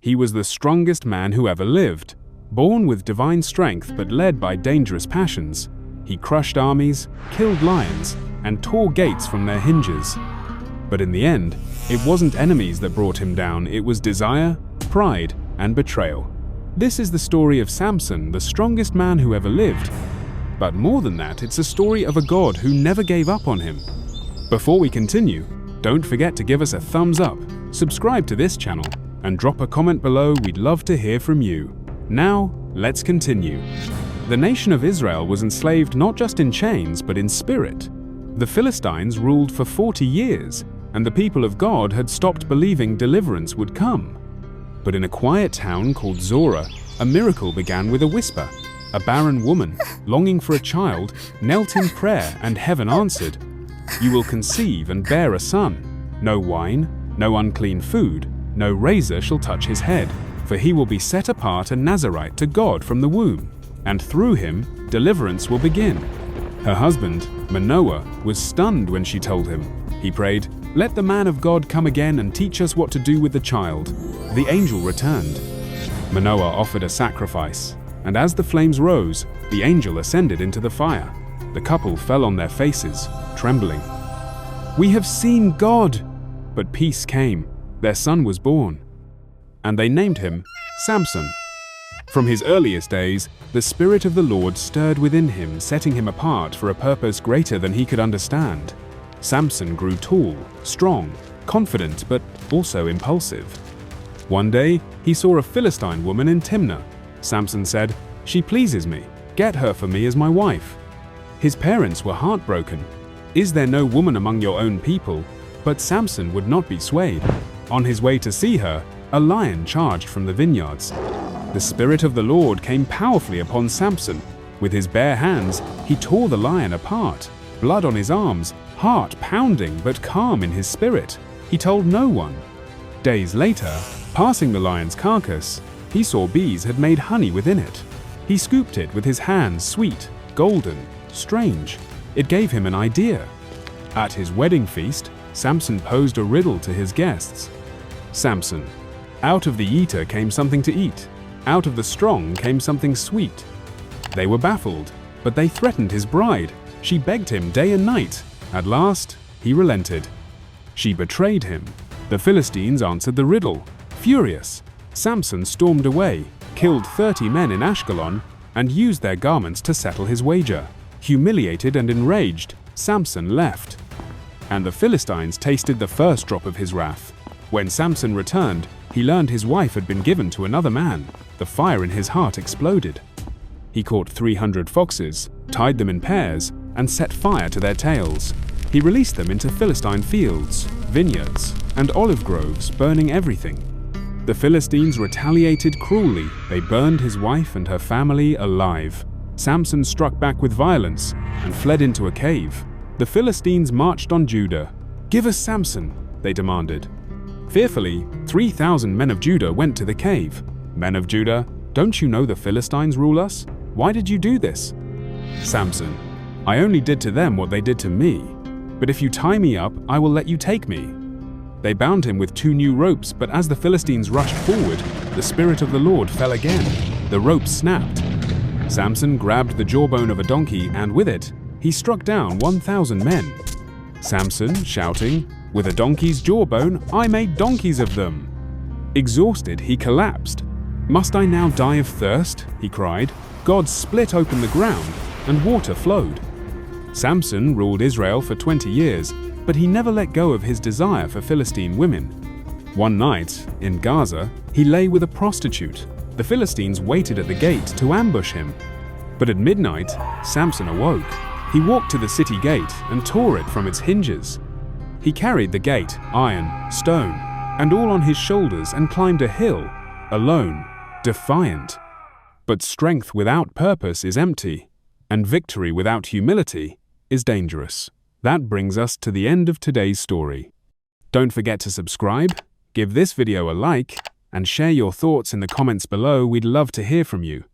He was the strongest man who ever lived. Born with divine strength but led by dangerous passions, he crushed armies, killed lions, and tore gates from their hinges. But in the end, it wasn't enemies that brought him down, it was desire, pride, and betrayal. This is the story of Samson, the strongest man who ever lived. But more than that, it's a story of a God who never gave up on him. Before we continue, don't forget to give us a thumbs up, subscribe to this channel, and drop a comment below. We'd love to hear from you. Now, let's continue. The nation of Israel was enslaved not just in chains, but in spirit. The Philistines ruled for 40 years, and the people of God had stopped believing deliverance would come. But in a quiet town called Zorah, a miracle began with a whisper. A barren woman, longing for a child, knelt in prayer, and heaven answered, "You will conceive and bear a son. No wine, no unclean food, no razor shall touch his head, for he will be set apart a Nazirite to God from the womb, and through him deliverance will begin." Her husband, Manoah, was stunned when she told him. He prayed, "Let the man of God come again and teach us what to do with the child." The angel returned. Manoah offered a sacrifice, and as the flames rose, the angel ascended into the fire. The couple fell on their faces, trembling. "We have seen God!" But peace came. Their son was born, and they named him Samson. From his earliest days, the Spirit of the Lord stirred within him, setting him apart for a purpose greater than he could understand. Samson grew tall, strong, confident, but also impulsive. One day, he saw a Philistine woman in Timnah. Samson said, "She pleases me. Get her for me as my wife." His parents were heartbroken. "Is there no woman among your own people?" But Samson would not be swayed. On his way to see her, a lion charged from the vineyards. The Spirit of the Lord came powerfully upon Samson. With his bare hands, he tore the lion apart, blood on his arms, heart pounding but calm in his spirit. He told no one. Days later, passing the lion's carcass, he saw bees had made honey within it. He scooped it with his hands, sweet, golden, strange. It gave him an idea. At his wedding feast, Samson posed a riddle to his guests. Samson, out of the eater came something to eat. Out of the strong came something sweet. They were baffled, but they threatened his bride. She begged him day and night. At last, he relented. She betrayed him. The Philistines answered the riddle. Furious, Samson stormed away, killed 30 men in Ashkelon, and used their garments to settle his wager. Humiliated and enraged, Samson left. And the Philistines tasted the first drop of his wrath. When Samson returned, he learned his wife had been given to another man. The fire in his heart exploded. He caught 300 foxes, tied them in pairs, and set fire to their tails. He released them into Philistine fields, vineyards, and olive groves, burning everything. The Philistines retaliated cruelly. They burned his wife and her family alive. Samson struck back with violence and fled into a cave. The Philistines marched on Judah. "Give us Samson," they demanded. Fearfully, 3,000 men of Judah went to the cave. "Men of Judah, don't you know the Philistines rule us? Why did you do this?" Samson, "I only did to them what they did to me. But if you tie me up, I will let you take me." They bound him with 2 new ropes, but as the Philistines rushed forward, the Spirit of the Lord fell again. The ropes snapped. Samson grabbed the jawbone of a donkey, and with it, he struck down 1,000 men. Samson, shouting, "With a donkey's jawbone, I made donkeys of them." Exhausted, he collapsed. "Must I now die of thirst?" he cried. God split open the ground, and water flowed. Samson ruled Israel for 20 years, but he never let go of his desire for Philistine women. One night, in Gaza, he lay with a prostitute. The Philistines waited at the gate to ambush him. But at midnight, Samson awoke. He walked to the city gate and tore it from its hinges. He carried the gate, iron, stone, and all on his shoulders and climbed a hill, alone, defiant. But strength without purpose is empty, and victory without humility is dangerous. That brings us to the end of today's story. Don't forget to subscribe, give this video a like, and share your thoughts in the comments below. We'd love to hear from you.